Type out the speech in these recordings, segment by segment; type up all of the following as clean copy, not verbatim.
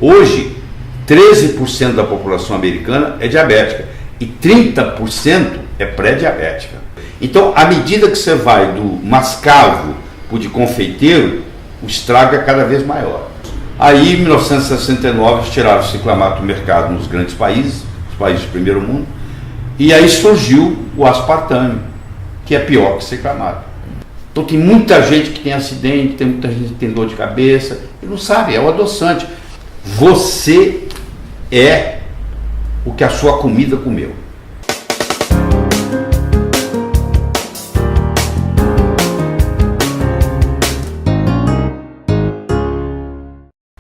Hoje, 13% da população americana é diabética e 30% é pré-diabética. Então, à medida que você vai do mascavo para o de confeiteiro, o estrago é cada vez maior. Aí, em 1969, eles tiraram o ciclamato do mercado nos grandes países, os países do primeiro mundo, e aí surgiu o aspartame, que é pior que o ciclamato. Então tem muita gente que tem acidente, tem muita gente que tem dor de cabeça, e não sabe, é o adoçante. Você é o que a sua comida comeu.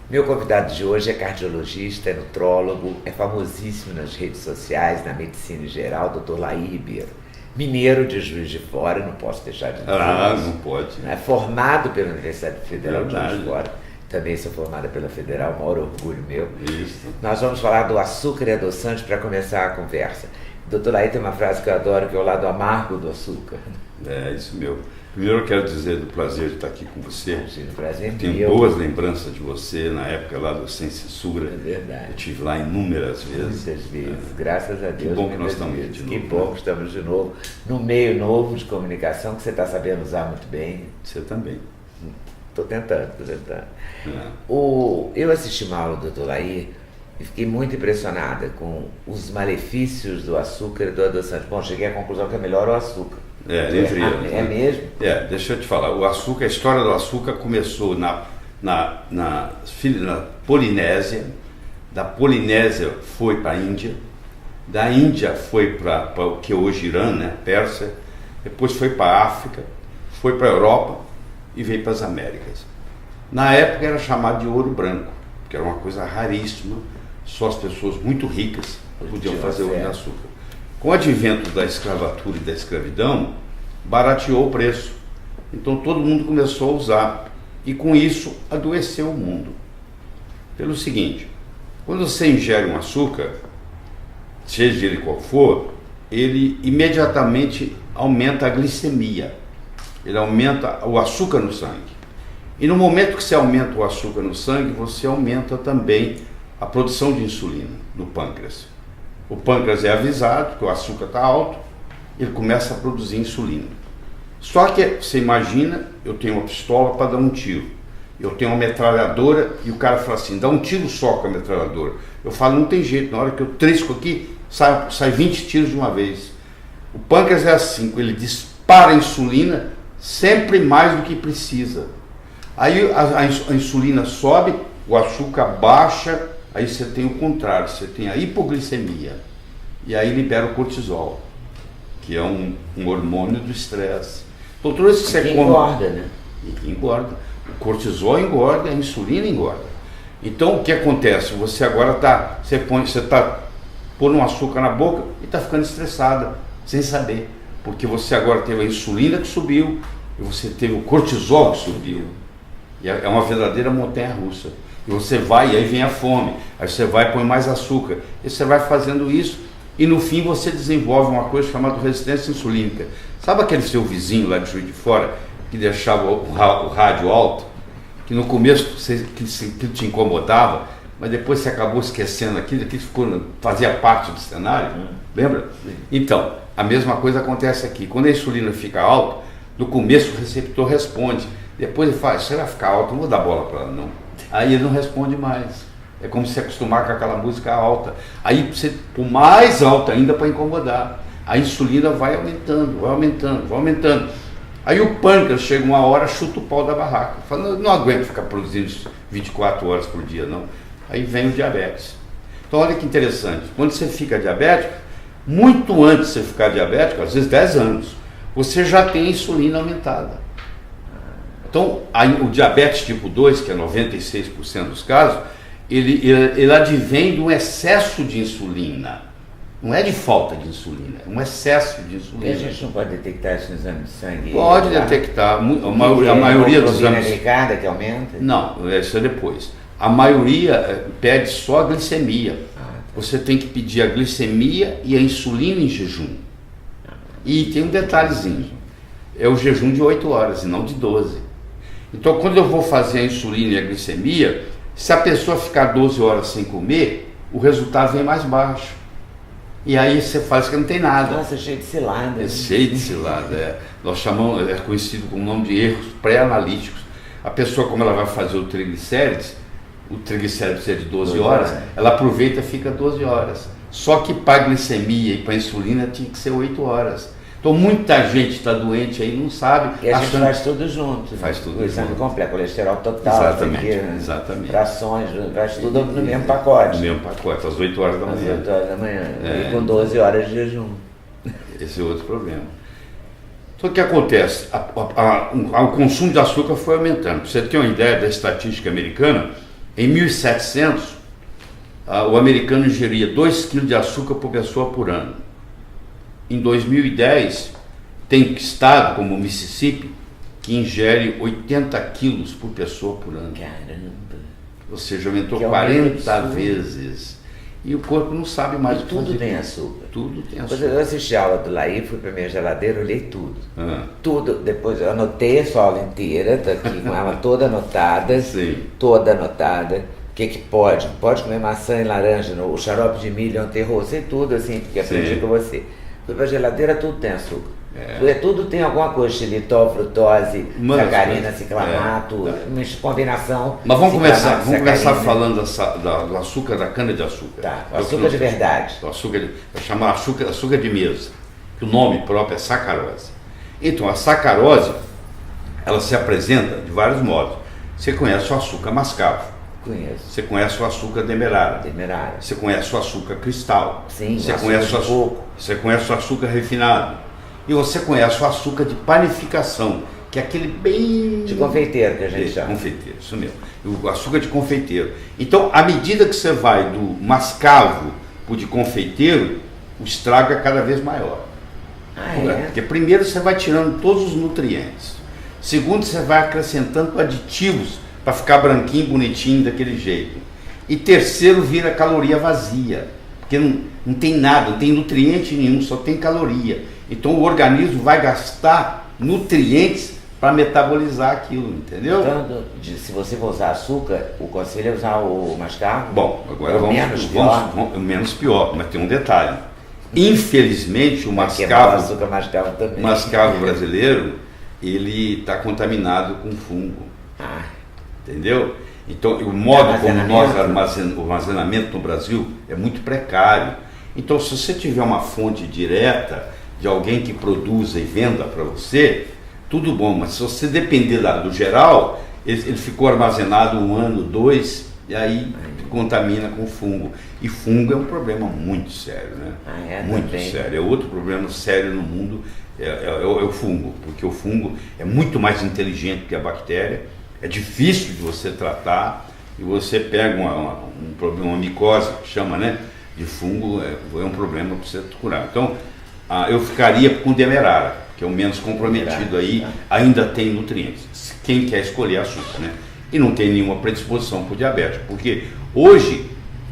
Meu convidado de hoje é cardiologista, é nutrólogo, é famosíssimo nas redes sociais, na medicina em geral, Dr. Laí Ribeiro. Mineiro de Juiz de Fora, não posso deixar de dizer isso. Não pode. É formado pela Universidade Federal de Juiz de Fora. Também sou formada pela Federal, maior orgulho meu. Isso. Nós vamos falar do açúcar e adoçante para começar a conversa. Dr. Laí tem uma frase que eu adoro, que é o lado amargo do açúcar. É isso mesmo. Primeiro eu quero dizer do prazer de estar aqui com você. Imagina, prazer Tenho meu. boas lembranças de você na época lá do Sem Censura. É verdade. Eu estive lá inúmeras vezes. Muitas vezes, graças a Deus. Que bom que nós estamos vezes. de novo. Que bom que estamos de novo, no meio novo de comunicação, que você está sabendo usar muito bem. Você também. Estou tentando. É. Eu assisti uma aula do Dr. Laí e fiquei muito impressionada com os malefícios do açúcar e do adoçante. Bom, cheguei à conclusão que é melhor o açúcar. Entre eles. É mesmo? Deixa eu te falar. O açúcar, a história do açúcar começou na Polinésia. Da Polinésia foi para a Índia. Da Índia foi para o que é hoje Irã, né? Pérsia. Depois foi para a África. Foi para a Europa e veio para as Américas. Na época era chamado de ouro branco, que era uma coisa raríssima. Só as pessoas muito ricas podiam fazer ouro de açúcar. Com o advento da escravatura e da escravidão, barateou o preço. Então todo mundo começou a usar. E com isso adoeceu o mundo. Pelo seguinte, quando você ingere um açúcar, seja ele qual for, ele imediatamente aumenta a glicemia. Ele aumenta o açúcar no sangue. E no momento que você aumenta o açúcar no sangue, você aumenta também a produção de insulina no pâncreas. O pâncreas é avisado que o açúcar está alto, ele começa a produzir insulina. Só que você imagina, eu tenho uma pistola para dar um tiro, eu tenho uma metralhadora e o cara fala assim, dá um tiro só com a metralhadora. Eu falo, não tem jeito, na hora que eu trisco aqui, sai 20 tiros de uma vez. O pâncreas é assim, ele dispara a insulina sempre mais do que precisa. Aí a insulina sobe, o açúcar baixa, aí você tem o contrário, você tem a hipoglicemia. E aí libera o cortisol, que é um hormônio do estresse. Então tudo isso que você come... engorda, né? E engorda. O cortisol engorda, a insulina engorda. Então o que acontece? Você agora está pondo um açúcar na boca e está ficando estressada, sem saber. Porque você agora teve a insulina que subiu e você teve o cortisol que subiu. E é uma verdadeira montanha-russa. E você vai, e aí vem a fome. Aí você vai e põe mais açúcar. E você vai fazendo isso e no fim você desenvolve uma coisa chamada resistência insulínica. Sabe aquele seu vizinho lá de Juiz de Fora que deixava o rádio alto? Que no começo que te incomodava, mas depois você acabou esquecendo aquilo fazia parte do cenário. Lembra? Então, a mesma coisa acontece aqui. Quando a insulina fica alta, no começo o receptor responde. Depois ele fala, isso vai ficar alto, não vou dar bola para ela não. Aí ele não responde mais. É como se acostumar com aquela música alta. Aí você põe mais alta ainda para incomodar. A insulina vai aumentando, vai aumentando, vai aumentando. Aí o pâncreas chega uma hora, chuta o pau da barraca. Fala, não aguento ficar produzindo isso 24 horas por dia não. Aí vem o diabetes. Então olha que interessante. Quando você fica diabético, muito antes de você ficar diabético, às vezes 10 anos, você já tem a insulina aumentada. Então, o diabetes tipo 2, que é 96% dos casos, ele advém de um excesso de insulina. Não é de falta de insulina, é um excesso de insulina. E a gente não pode detectar isso no exame de sangue? Pode detectar. A maioria dos exames... glicada que aumenta? Não, isso é depois. A maioria pede só a glicemia. Você tem que pedir a glicemia e a insulina em jejum. E tem um detalhezinho. É o jejum de 8 horas e não de 12. Então, quando eu vou fazer a insulina e a glicemia, Se a pessoa ficar 12 horas sem comer, o resultado vem mais baixo. E aí você faz que não tem nada. Nossa, cheio de cilada. É cheio de cilada. Nós chamamos, é conhecido como nome de erros pré-analíticos. A pessoa, como ela vai fazer o triglicérides precisa de 12 horas, ela aproveita e fica 12 horas. Só que para a glicemia e para a insulina tinha que ser 8 horas. Então muita gente está doente aí, não sabe. E a gente faz tudo junto. Faz tudo junto. O exame completo, colesterol total, exatamente. Frações, faz tudo no mesmo pacote. No mesmo pacote, às 8 horas da manhã. Às 8 horas da manhã. E com 12 horas de jejum. Esse é outro problema. Então o que acontece? O consumo de açúcar foi aumentando. Para você ter uma ideia da estatística americana, em 1700, o americano ingeria 2 kg de açúcar por pessoa por ano. Em 2010, tem estado como o Mississippi que ingere 80 quilos por pessoa por ano. Caramba! Ou seja, aumentou 40 vezes. E o corpo não sabe mais o que tudo fazer. Tem açúcar. Tudo tem açúcar. Quando eu assisti a aula do Laí, fui para minha geladeira, olhei tudo. Tudo. Depois eu anotei a sua aula inteira, tá aqui com ela toda anotada. Sim. Toda anotada. O que pode? Pode comer maçã e laranja, o xarope de milho é um terror, sei tudo assim, porque aprendi com você. Fui para a geladeira, tudo tem açúcar. Tudo tem alguma coisa, xilitol, frutose, sacarina, ciclamato, uma combinação. Mas vamos começar falando do açúcar, da cana-de-açúcar. Tá, o açúcar de verdade. O açúcar vai chamar açúcar de mesa, que o nome próprio é sacarose. Então, a sacarose, ela se apresenta de vários modos. Você conhece o açúcar mascavo. Conheço. Você conhece o açúcar demerara. Você conhece o açúcar cristal. Sim, você conhece o açúcar. Você conhece o açúcar refinado. E você conhece o açúcar de panificação, que é aquele bem... de confeiteiro que a gente chama. Confeiteiro, isso mesmo. O açúcar de confeiteiro. Então, à medida que você vai do mascavo para o de confeiteiro, o estrago é cada vez maior. Porque primeiro você vai tirando todos os nutrientes. Segundo, você vai acrescentando aditivos para ficar branquinho, bonitinho daquele jeito. E terceiro, vira caloria vazia, porque não tem nada, não tem nutriente nenhum, só tem caloria. Então o organismo vai gastar nutrientes para metabolizar aquilo, entendeu? Então, se você for usar açúcar, o conselho é usar o mascavo? Bom, agora vamos menos pior, mas tem um detalhe. Infelizmente o mascavo brasileiro, ele está contaminado com fungo. Entendeu? Então, o modo como nós o armazenamento no Brasil é muito precário. Então, se você tiver uma fonte direta de alguém que produza e venda para você, tudo bom, mas se você depender do geral, ele ficou armazenado 1 ano, 2, e aí contamina com fungo. E fungo é um problema muito sério, né? Muito sério. É outro problema sério no mundo, é o fungo, porque o fungo é muito mais inteligente que a bactéria. É difícil de você tratar, e você pega uma micose, que chama, né, de fungo, é um problema para você curar. Então, eu ficaria com demerara, que é o menos comprometido aí, ainda tem nutrientes. Quem quer escolher açúcar, né? E não tem nenhuma predisposição para o diabético, porque hoje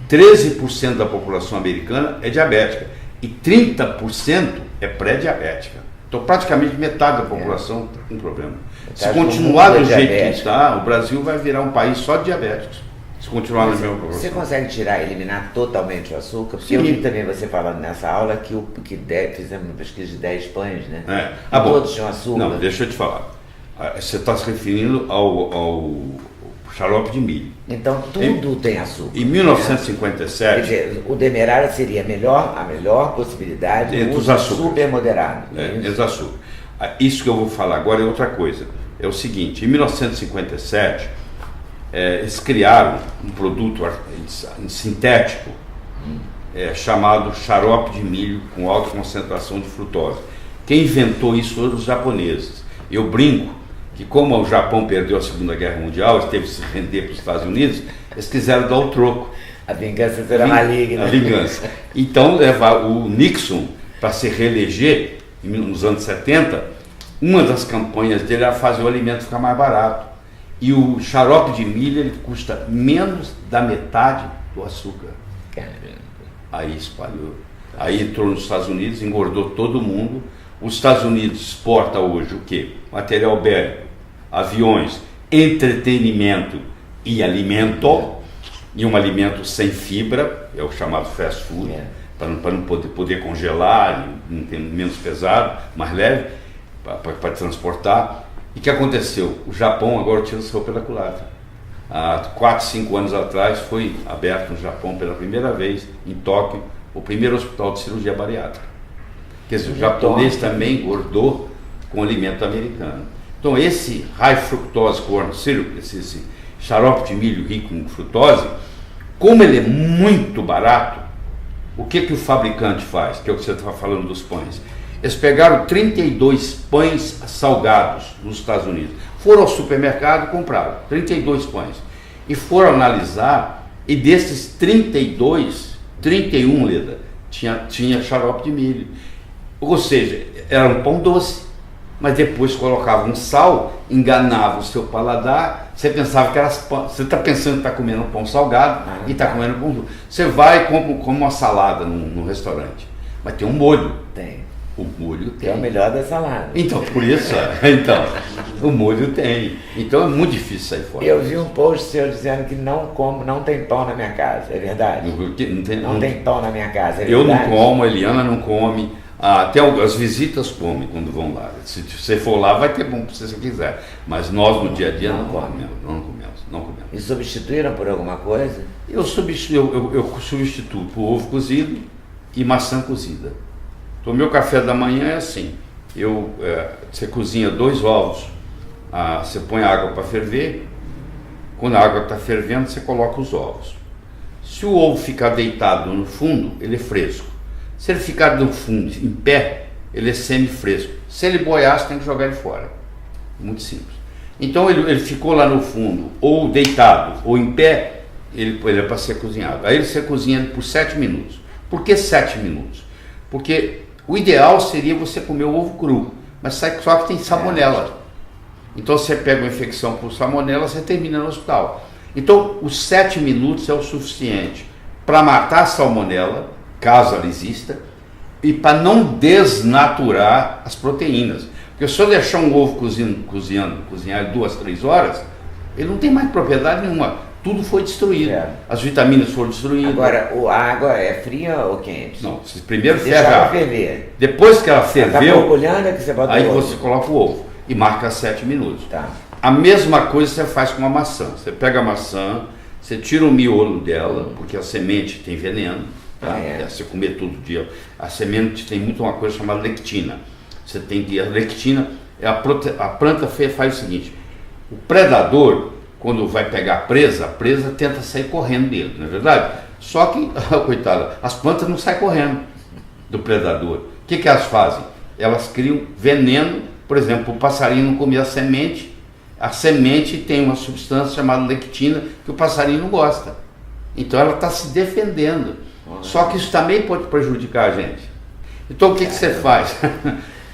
13% da população americana é diabética e 30% é pré-diabética. Então, praticamente metade da população tem problema. Se continuar do jeito que está, o Brasil vai virar um país só de diabéticos. Se continuar na mesma proporção. Você consegue eliminar totalmente o açúcar? Porque eu vi também você falando nessa aula que fizemos uma pesquisa de 10 pães, né? Todos tinham açúcar. Não, deixa eu te falar. Você está se referindo ao xarope de milho. Então tudo tem açúcar. Em 1957... Quer dizer, o demerara seria a melhor possibilidade entre os açúcares. Super moderado. Entre os açúcares. Isso que eu vou falar agora é outra coisa. É o seguinte, em 1957, eles criaram um produto sintético chamado xarope de milho com alta concentração de frutose. Quem inventou isso foram os japoneses. Eu brinco que como o Japão perdeu a Segunda Guerra Mundial, eles teve que se render para os Estados Unidos, eles quiseram dar o troco. A vingança será maligna. A vingança. Então, o Nixon, para se reeleger, nos anos 70, uma das campanhas dele era fazer o alimento ficar mais barato. E o xarope de milho, ele custa menos da metade do açúcar. Caramba. Aí espalhou. Aí entrou nos Estados Unidos, engordou todo mundo. Os Estados Unidos exporta hoje o quê? Material bélico, aviões, entretenimento e alimento. e um alimento sem fibra, é o chamado fast food, para não poder congelar, não ter menos pesado, mais leve, para transportar. E o que aconteceu? O Japão agora utilizou pela culatra. Há 4, 5 anos atrás foi aberto no Japão pela primeira vez, em Tóquio, o primeiro hospital de cirurgia bariátrica. Quer dizer, o japonês também engordou com alimento americano. Então esse high fructose corn syrup, esse xarope de milho rico em frutose, como ele é muito barato, o que o fabricante faz? Que é o que você está falando dos pães. Eles pegaram 32 pães salgados nos Estados Unidos. Foram ao supermercado e compraram 32 pães. E foram analisar, e desses 32, 31, Leda, tinha xarope de milho. Ou seja, era um pão doce. Mas depois colocava um sal, enganava o seu paladar, você pensava que era pão. Você está pensando que está comendo um pão salgado e está comendo pão doce. Você vai e come uma salada num restaurante. Mas tem um molho. Tem. O molho tem. É o melhor da salada. Então, por isso, então, o molho tem. Então é muito difícil sair fora. Eu vi um post seu dizendo que não tem pão na minha casa, é verdade? Não tem pão na minha casa, é verdade? Eu não como, a Eliana não come, até as visitas comem quando vão lá. Se você for lá, vai ter pão se você quiser. Mas nós no dia a dia não comemos. E substituíram por alguma coisa? Eu substituo por ovo cozido e maçã cozida. Então, o meu café da manhã é assim, você cozinha 2 ovos, você põe a água para ferver, quando a água está fervendo, você coloca os ovos. Se o ovo ficar deitado no fundo, ele é fresco. Se ele ficar no fundo, em pé, ele é semi-fresco. Se ele boiar, você tem que jogar ele fora. Muito simples. Então, ele ficou lá no fundo, ou deitado, ou em pé, ele é para ser cozinhado. Aí você cozinha ele por 7 minutos. Por que 7 minutos? Porque o ideal seria você comer o ovo cru, mas só que tem salmonela. Então você pega uma infecção por salmonela, você termina no hospital. Então os 7 minutos é o suficiente para matar a salmonela, caso ela exista, e para não desnaturar as proteínas. Porque se eu deixar um ovo cozinhar 2, 3 horas, ele não tem mais propriedade nenhuma. Tudo foi destruído. As vitaminas foram destruídas. Agora, a água é fria ou quente? Não, você primeiro ferve a água ferver. Depois que ela ferveu, tá borbulhando, é que você bota aí o ovo. você coloca o ovo e marca 7 minutos. Tá. A mesma coisa você faz com a maçã. Você pega a maçã, você tira o miolo dela, porque a semente tem veneno. Tá? Você comer todo dia. A semente tem muito uma coisa chamada lectina. Você tem que... A lectina, a planta faz o seguinte, o predador, quando vai pegar a presa tenta sair correndo dele, não é verdade? Só que, coitada, as plantas não saem correndo do predador. O que elas fazem? Elas criam veneno, por exemplo, o passarinho não comer a semente tem uma substância chamada lectina que o passarinho não gosta. Então ela está se defendendo. Só que isso também pode prejudicar a gente. Então o que você faz?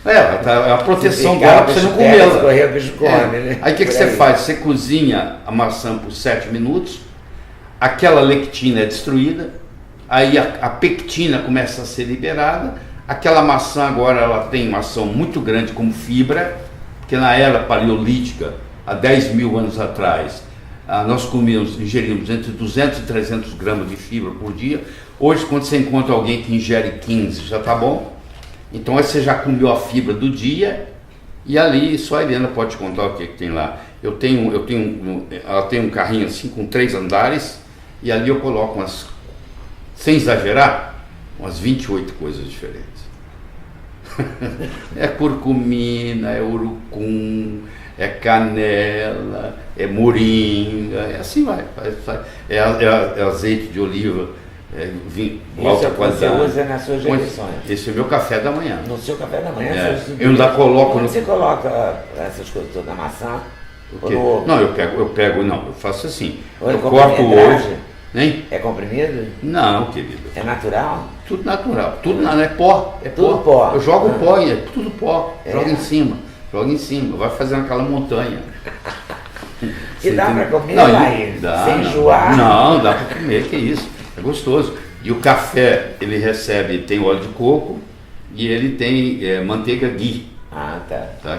A proteção dela para você não comê-la. Aí o que você faz? Você cozinha a maçã por 7 minutos, aquela lectina é destruída, aí a pectina começa a ser liberada, aquela maçã agora ela tem uma ação muito grande como fibra, porque na era paleolítica, há 10 mil anos atrás, nós ingerimos entre 200 e 300 gramas de fibra por dia. Hoje, quando você encontra alguém que ingere 15, já está bom. Então aí você já comeu a fibra do dia e ali só a Eliana pode contar o que tem lá. Ela tem um carrinho assim com 3 andares e ali eu coloco sem exagerar, umas 28 coisas diferentes. É curcumina, é urucum, é canela, é moringa, assim vai. É azeite de oliva. Alta qualidade. Você usa nas suas refeições. Esse é o meu café da manhã. No seu café da manhã? Eu ainda coloco. Você coloca essas coisas todas na maçã? Não, eu faço assim. Eu corto o ovo. Hein? É comprimido? Não, querido. É natural? Tudo natural. Tudo não, é pó. É tudo pó. Eu jogo pó, é tudo pó. Joga em cima. Vai fazendo aquela montanha. E dá para comer lá sem enjoar? Não, dá para comer, que isso. É gostoso. E o café, ele tem óleo de coco e ele tem manteiga ghee.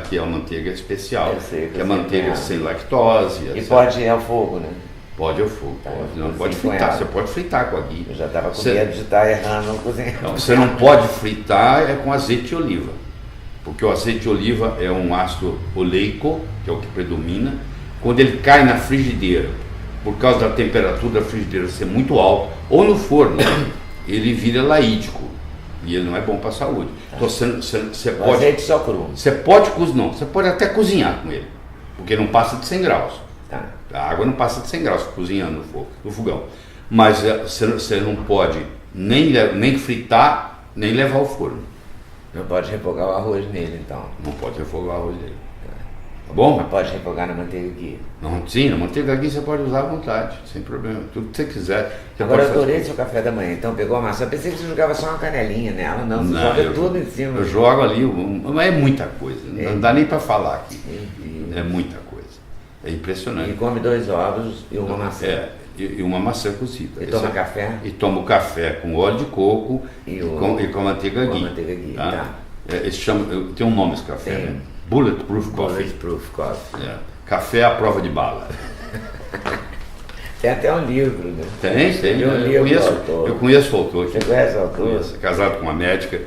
Que é uma manteiga especial. Que é manteiga sem lactose. E pode ir ao fogo, né? Pode ao fogo, Tá, pode. Não cozinha pode com fritar, ela. você pode fritar com a ghee. Eu já estava com medo de estar errando no cozinhar. Não, você não pode fritar com azeite de oliva, porque o azeite de oliva é um ácido oleico, que é o que predomina. Quando ele cai na frigideira, por causa da temperatura da frigideira ser muito alta, ou no forno, ele vira laídico, e ele não é bom para a saúde. Então você O pode... azeite só cru. Você pode cozinhar, você pode até cozinhar com ele, porque não passa de 100 graus. Tá. A água não passa de 100 graus cozinhando no fogão. Mas você não pode nem fritar, nem levar ao forno. Não pode refogar o arroz nele, então. Não pode refogar o arroz dele. Tá bom? Mas pode refogar na manteiga aqui. Não, sim, a manteiga aqui você pode usar à vontade, sem problema. Tudo que você quiser. Você Agora eu pode adorei fazer. seu café da manhã, então pegou a massa. Eu pensei que você jogava só uma canelinha nela, não, você Não, joga eu- tudo em cima. Eu jogo ali, mas é muita coisa. É. Não dá nem para falar aqui. E- É muita coisa. É E impressionante. come 2 ovos e uma maçã. E uma maçã cozida. E toma Esse- café? E toma o café com óleo de coco E com a manteiga com a ghee. manteiga ghee, tá. Esse tem um nome esse café, Tem. né? Bulletproof Coffee. Bulletproof Coffee. É. Café à prova de bala. Tem até um livro, né? Tem. Tem um livro do autor. Eu conheço o autor. Você conhece o autor? Conheço. Casado com uma médica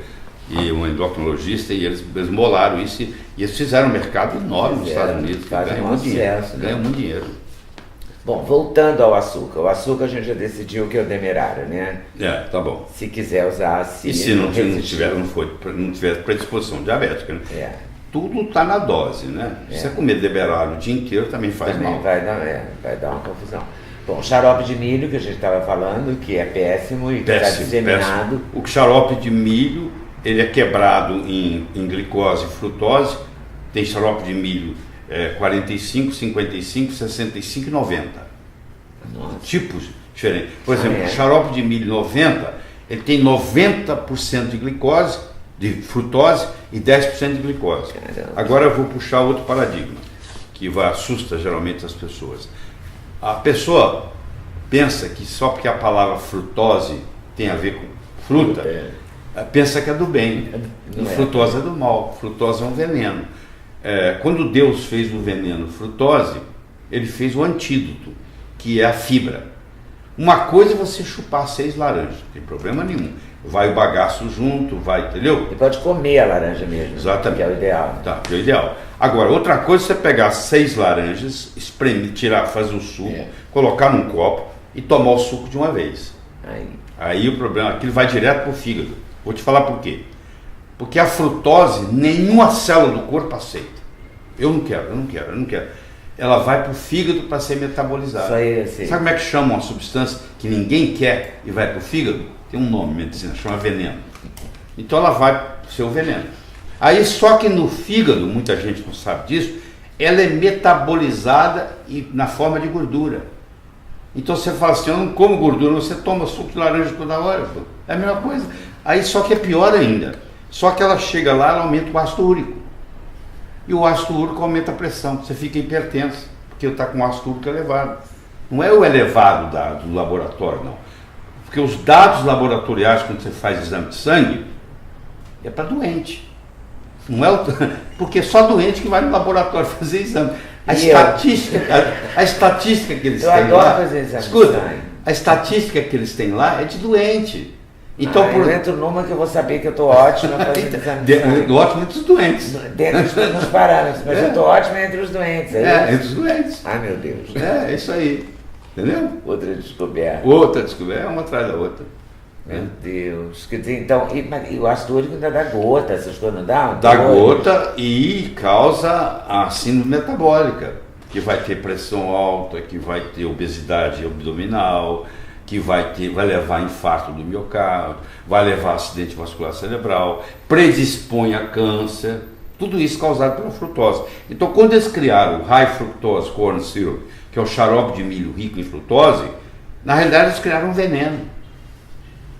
e um endocrinologista, e eles molaram isso e eles fizeram um mercado enorme nos Fizeram, Estados Unidos. Que fazem ganham um muito dinheiro. sucesso, né? Ganham muito dinheiro. Bom, voltando ao açúcar. O açúcar a gente já decidiu que é o demerário, né? Tá bom. Se quiser usar, E se não resistir. tiver predisposição diabética, né? É. Tudo está na dose, né? Se você comer demerara o dia inteiro também faz Também mal. vai dar uma confusão. Bom, xarope de milho que a gente estava falando, que é péssimo e que está disseminado. O xarope de milho, ele é quebrado em glicose e frutose. Tem xarope de milho 45, 55, 65 e 90. Nossa. Tipos diferentes. Por exemplo, é? o xarope de milho 90, ele tem 90% de glicose, de frutose e 10% de glicose. Caramba. Agora eu vou puxar outro paradigma, que assusta geralmente as pessoas. A pessoa pensa que só porque a palavra frutose tem a ver com fruta, pensa que é do bem. Não é. Frutose é do mal, frutose é um veneno. Quando Deus fez o veneno frutose, ele fez o antídoto, que é a fibra. Uma coisa é você chupar 6 laranjas, não tem problema nenhum. Vai o bagaço junto, entendeu? E pode comer a laranja mesmo. Exatamente. Que é o ideal. Tá, que é o ideal. Agora, outra coisa é você pegar 6 laranjas, espremer, fazer o suco, colocar num copo e tomar o suco de uma vez. Aí o problema, aquilo vai direto pro fígado. Vou te falar por quê. Porque a frutose, nenhuma célula do corpo aceita. Eu não quero. Ela vai pro fígado para ser metabolizada. Isso aí, assim. Sabe como é que chama uma substância que ninguém quer e vai pro fígado? Tem um nome, medicina, chama veneno. Então ela vai pro seu veneno. Aí só que no fígado, muita gente não sabe disso, ela é metabolizada na forma de gordura. Então você fala assim, eu não como gordura, você toma suco de laranja toda hora. Pô. É a mesma coisa. Aí só que é pior ainda. Só que ela chega lá, ela aumenta o ácido úrico. E o ácido úrico aumenta a pressão. Você fica hipertenso, porque está com o ácido úrico elevado. Não é o elevado do laboratório, não. Porque os dados laboratoriais, quando você faz exame de sangue, é para doente. Não é porque é só doente que vai no laboratório fazer exame. A estatística que eles Eu têm adoro lá. fazer exame de Escuta, sangue. a estatística que eles têm lá é de doente. Então, Eu entro numa que eu vou saber que eu estou ótima fazendo exame de sangue. ótimo entre os doentes. Dentro dos parâmetros, mas eu estou ótima entre os doentes. Entre os doentes. Ai, meu Deus. É isso aí. Entendeu? Outra descoberta. Outra descoberta, uma atrás da outra. Meu Deus. Quer dizer, então, e o ácido úrico ainda dá gota, essas coisas não dá? Dá gota e causa a síndrome metabólica, que vai ter pressão alta, que vai ter obesidade abdominal, que vai levar a infarto do miocárdio, vai levar a acidente vascular cerebral, predispõe a câncer, tudo isso causado pela frutose. Então, quando eles criaram o High Fructose Corn Syrup, que é o xarope de milho rico em frutose, na realidade eles criaram um veneno.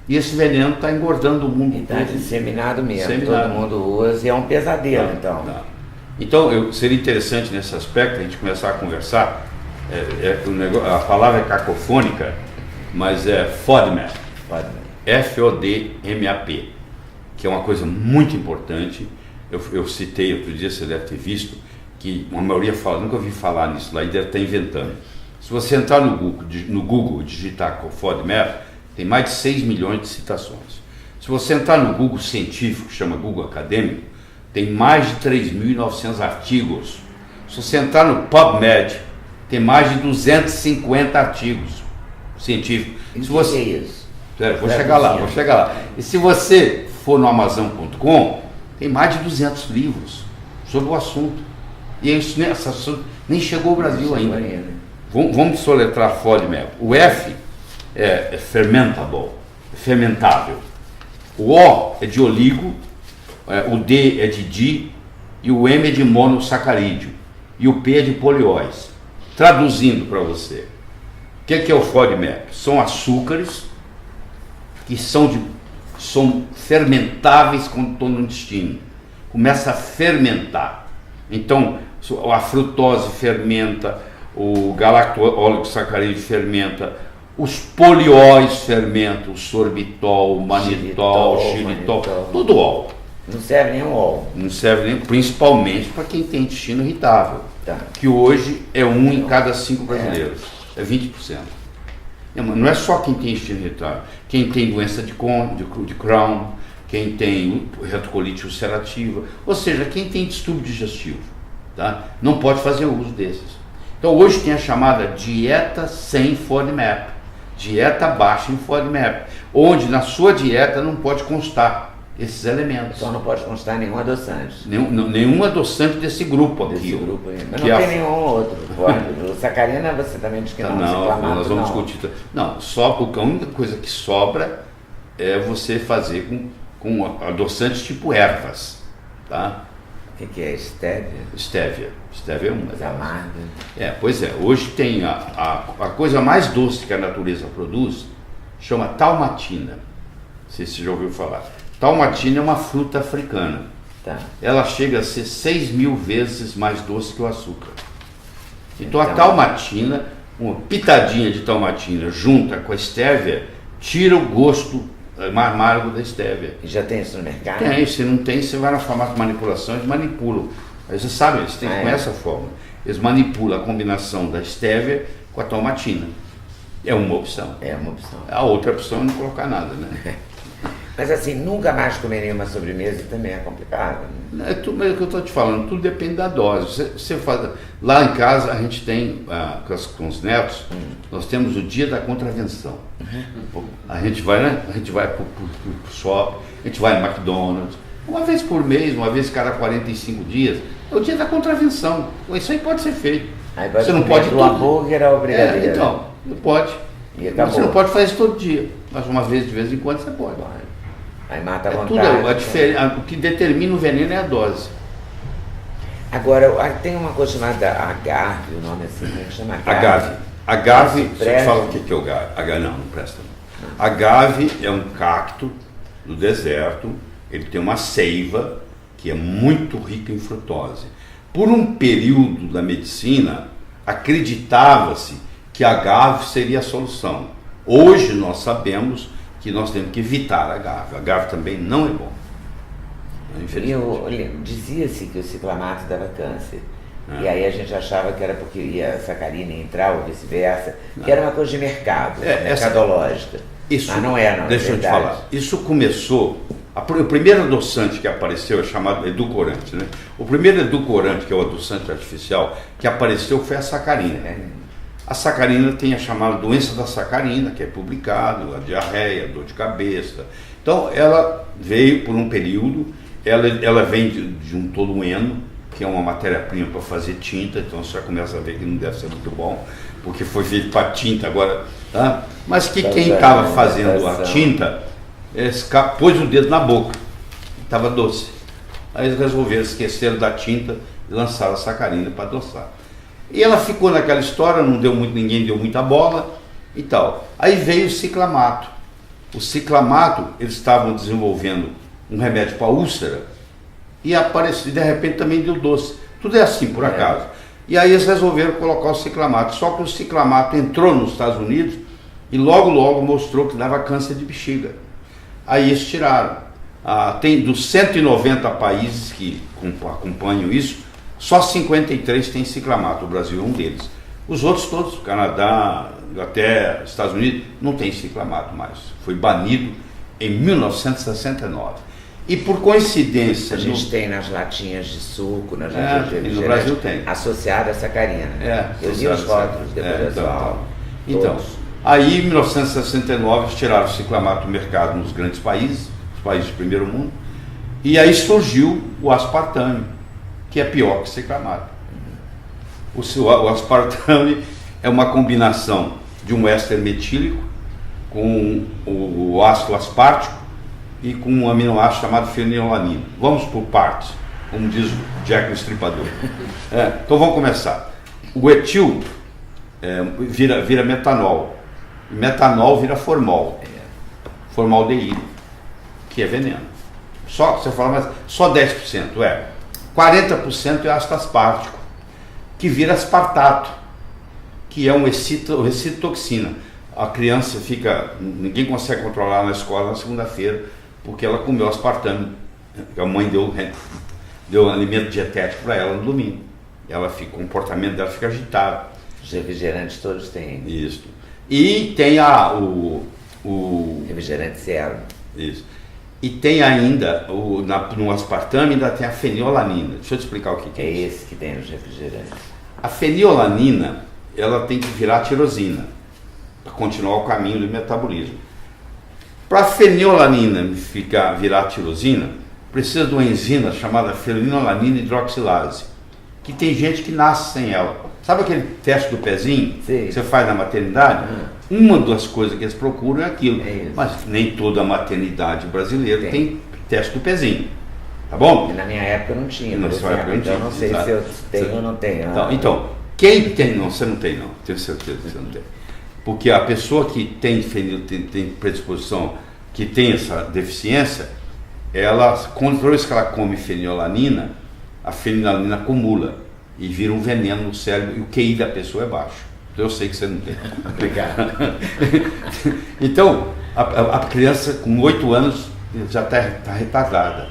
E esse veneno está engordando o mundo Está todo. disseminado mesmo, Disseminado. todo mundo usa e é um pesadelo, então. Tá. Então, seria interessante nesse aspecto a gente começar a conversar. A palavra é cacofônica, mas é FODMAP, FODMAP, que é uma coisa muito importante. Eu citei outro dia, você deve ter visto, que a maioria fala, nunca ouvi falar nisso lá e deve estar inventando. Se você entrar no Google e digitar FODMAP, tem mais de 6 milhões de citações. Se você entrar no Google científico, que chama Google Acadêmico, tem mais de 3.900 artigos. Se você entrar no PubMed, tem mais de 250 artigos científicos. Se você... que é isso? Vou chegar lá. E se você for no Amazon.com, tem mais de 200 livros sobre o assunto. E isso nem chegou ao Brasil ainda. Vamos soletrar FODMAP. O F é fermentable, fermentável. O O é de oligo, o D é de di e o M é de monossacarídeo. E o P é de polióis. Traduzindo para você, o que é o FODMAP? São açúcares que são fermentáveis quando estão no intestino. Começa a fermentar. Então, a frutose fermenta, o galacto-oligosacarídeo fermenta, os polióis fermentam, o sorbitol, o manitol, o xilitol, tudo óleo. Não serve nem o óleo. Não serve nem, principalmente para quem tem intestino irritável, que hoje é 1 em cada 5 brasileiros, é 20%. Não é só quem tem intestino irritável, quem tem doença de Crohn, quem tem retocolite ulcerativa, ou seja, quem tem distúrbio digestivo, tá? Não pode fazer uso desses. Então hoje tem a chamada dieta sem FODMAP, dieta baixa em FODMAP, onde na sua dieta não pode constar esses elementos. Então não pode constar nenhum adoçante. Nenhum adoçante desse grupo aqui. Desse grupo aí. Mas não tem nenhum outro. O sacarina você também diz que não. Não, nós vamos discutir. Não, só porque a única coisa que sobra é você fazer com adoçantes tipo ervas, tá? O que é stevia? Stevia é uma. Coisa amarga. Pois é. Hoje tem a coisa mais doce que a natureza produz, chama talmatina. Não sei se você já ouviu falar. Talmatina é uma fruta africana. Tá. Ela chega a ser 6.000 vezes mais doce que o açúcar. Então a talmatina, uma pitadinha de talmatina junta com a stevia, tira o gosto amargo da stevia. E já tem isso no mercado? Tem, se não tem, você vai na farmácia de manipulação, eles manipulam. Aí você sabe, eles têm com essa forma. Eles manipulam a combinação da stevia com a talmatina. É uma opção. É uma opção. A outra opção é não colocar nada, né? Mas assim, nunca mais comer nenhuma sobremesa também é complicado. É o que eu estou te falando, tudo depende da dose. Você faz, lá em casa a gente tem, com os netos, nós temos o dia da contravenção. A gente vai, né? A gente vai para o shopping, a gente vai no McDonald's, uma vez por mês, uma vez cada 45 dias, é o dia da contravenção. Isso aí pode ser feito. Aí você não pode do hambúrguer ao brigadeiro. Então, não pode. Você não pode fazer isso todo dia, mas uma vez de vez em quando você pode. Aí mata a vontade. O que determina o veneno é a dose. Agora, tem uma coisa chamada agave, o nome assim, como é que chama? Agave, você fala o que é o agave? Não presta não. Agave é um cacto do deserto, ele tem uma seiva que é muito rica em frutose. Por um período da medicina, acreditava-se que a agave seria a solução. Hoje nós sabemos que nós temos que evitar a agave. A agave também não é bom. Dizia-se que o ciclamato dava câncer. E aí a gente achava que era porque ia a sacarina entrar ou vice-versa, que era uma coisa de mercado, mercadológica. Isso, mas não é, não. Deixa eu te falar. Isso começou... O primeiro adoçante que apareceu é chamado edulcorante, né? O primeiro edulcorante, que é o adoçante artificial, que apareceu foi a sacarina. A sacarina tem a chamada doença da sacarina, que é publicado, a diarreia, a dor de cabeça. Então, ela veio por um período, ela vem de um tolueno, que é uma matéria-prima para fazer tinta, então você já começa a ver que não deve ser muito bom, porque foi feito para tinta agora, tá? Mas que quem estava fazendo a tinta, pôs o dedo na boca, estava doce. Aí eles resolveram, esqueceram da tinta e lançaram a sacarina para adoçar. E ela ficou naquela história, ninguém deu muita bola e tal. Aí veio o ciclamato. O ciclamato, eles estavam desenvolvendo um remédio para úlcera e apareceu, de repente também deu doce. Tudo é assim, por acaso. E aí eles resolveram colocar o ciclamato. Só que o ciclamato entrou nos Estados Unidos e logo mostrou que dava câncer de bexiga. Aí eles tiraram. Tem dos 190 países que acompanham isso, só 53 tem ciclamato, o Brasil é um deles. Os outros todos, Canadá, Inglaterra, Estados Unidos, não tem ciclamato mais. Foi banido em 1969. E por coincidência... A gente tem nas latinhas de suco, nas latinhas de no Brasil tem. Associada a sacarina. Né? Eu li os rótulos depois da sua aula. Então, aí em 1969 tiraram o ciclamato do mercado nos grandes países, os países do primeiro mundo, e aí surgiu o aspartame, que é pior que o ciclamato. O aspartame é uma combinação de um éster metílico com o ácido aspartico e com um aminoácido chamado fenilalanina. Vamos por partes, como diz o Jack o Estripador. Então vamos começar. O etil vira metanol. E metanol vira formol. Formaldeído, que é veneno. Você fala, mas só 10%, 40% é ácido aspartico, que vira aspartato, que é uma excitotoxina. A criança ninguém consegue controlar na escola na segunda-feira, porque ela comeu aspartame. A mãe deu alimento dietético para ela no domingo. O comportamento dela fica agitado. Os refrigerantes todos têm. Isso. E tem o refrigerante zero. Isso. E tem ainda, no aspartame, ainda tem a fenilalanina. Deixa eu te explicar o que é isso. É esse que tem nos refrigerantes. A fenilalanina, ela tem que virar tirosina, para continuar o caminho do metabolismo. Para a fenilalanina virar tirosina, precisa de uma enzima chamada fenilalanina hidroxilase, que tem gente que nasce sem ela. Sabe aquele teste do pezinho que você faz na maternidade? Uma das coisas que eles procuram é aquilo. Mas nem toda maternidade brasileira tem teste do pezinho. Tá bom? E na minha época não tinha. Na sua época não tinha. Eu não sei se eu tenho ou não tenho. Então, quem tem... Não, você não tem não. Tenho certeza que você não tem. Porque a pessoa que tem predisposição, que tem essa deficiência, toda vez que ela come fenilalanina, a fenilalanina acumula e vira um veneno no cérebro e o QI da pessoa é baixo. Eu sei que você não tem. Obrigado. Então, a criança com 8 anos já está retardada.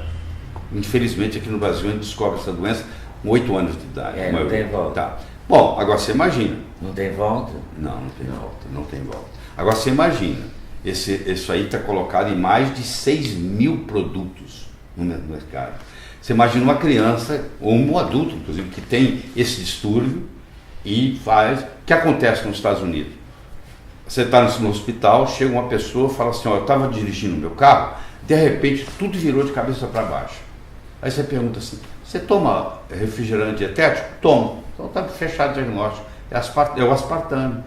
Infelizmente, aqui no Brasil, a gente descobre essa doença com 8 anos de idade. Não tem volta. Tá. Bom, agora você imagina. Não tem volta? Não tem volta. Agora você imagina, isso aí está colocado em mais de 6 mil produtos no mercado. Você imagina uma criança, ou um adulto, inclusive, que tem esse distúrbio e faz... O que acontece nos Estados Unidos? Você está no hospital, chega uma pessoa e fala assim, eu estava dirigindo o meu carro, de repente tudo virou de cabeça para baixo. Aí você pergunta assim, você toma refrigerante dietético? Tomo. Então está fechado o diagnóstico. É o aspartame.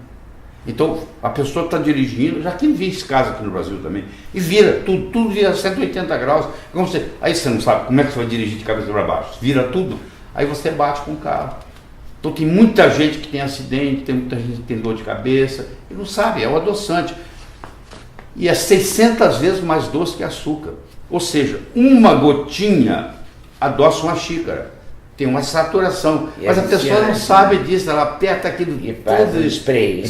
Então a pessoa está dirigindo, já que vi esse caso aqui no Brasil também, e vira, tudo vira 180 graus. Aí você não sabe como é que você vai dirigir de cabeça para baixo. Vira tudo, aí você bate com o carro. Então tem muita gente que tem acidente, tem muita gente que tem dor de cabeça, e não sabe, é o adoçante. E é 600 vezes mais doce que açúcar. Ou seja, uma gotinha adoça uma xícara. Tem uma saturação. Mas a pessoa não sabe disso, ela aperta aquilo e faz um spray.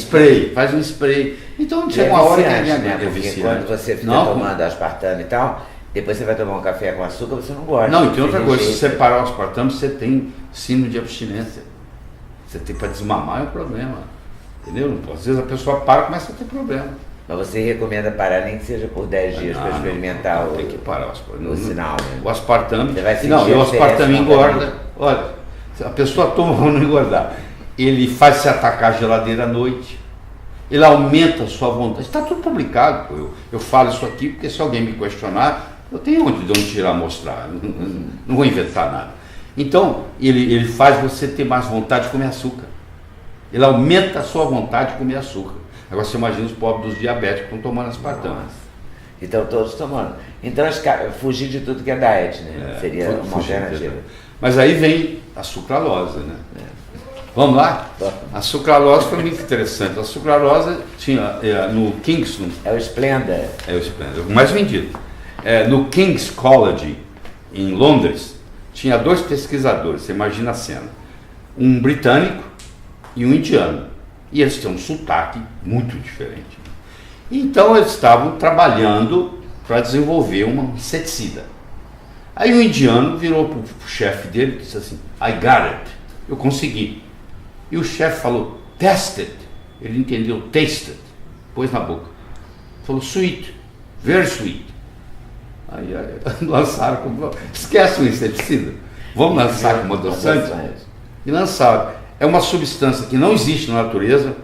Faz um spray. Então chega uma hora que é viciante. Quando você fica tomando aspartame e tal, depois você vai tomar um café com açúcar, você não gosta. Não, e tem outra coisa, se você parar o aspartame, você tem síndrome de abstinência. Você tem para desmamar é um problema. Entendeu? Às vezes a pessoa para e começa a ter problema. Mas você recomenda parar nem que seja por 10 dias para experimentar tem que parar o sinal. Né? O aspartame. Você vai sentir o aspartame engorda. Olha, a pessoa toma para não engordar. Ele faz se atacar a geladeira à noite. Ele aumenta a sua vontade. Está tudo publicado. Eu falo isso aqui porque se alguém me questionar, eu tenho de onde tirar, mostrar. Não vou inventar nada. Então, ele faz você ter mais vontade de comer açúcar. Ele aumenta a sua vontade de comer açúcar. Agora você imagina os pobres dos diabéticos que estão tomando aspartame. Então todos tomando. Então fugir de tudo que é diet, né? Seria uma alternativa. Mas aí vem a sucralose, né? Vamos lá? A sucralose foi muito interessante. A sucralose tinha no Kingston... É o Splenda. É o Splenda, o mais vendido. No King's College, em Londres, tinha 2 pesquisadores, você imagina a cena. Um britânico e um indiano. E eles têm um sotaque muito diferente. Então eles estavam trabalhando para desenvolver um inseticida. Aí o indiano virou para o chefe dele e disse assim, I got it, eu consegui. E o chefe falou, tested, ele entendeu tasted, pôs na boca. Falou sweet, very sweet. Aí lançaram como... Esquece o inseticida. Vamos lançar como adoçante? E lançaram. É uma substância que não existe na natureza,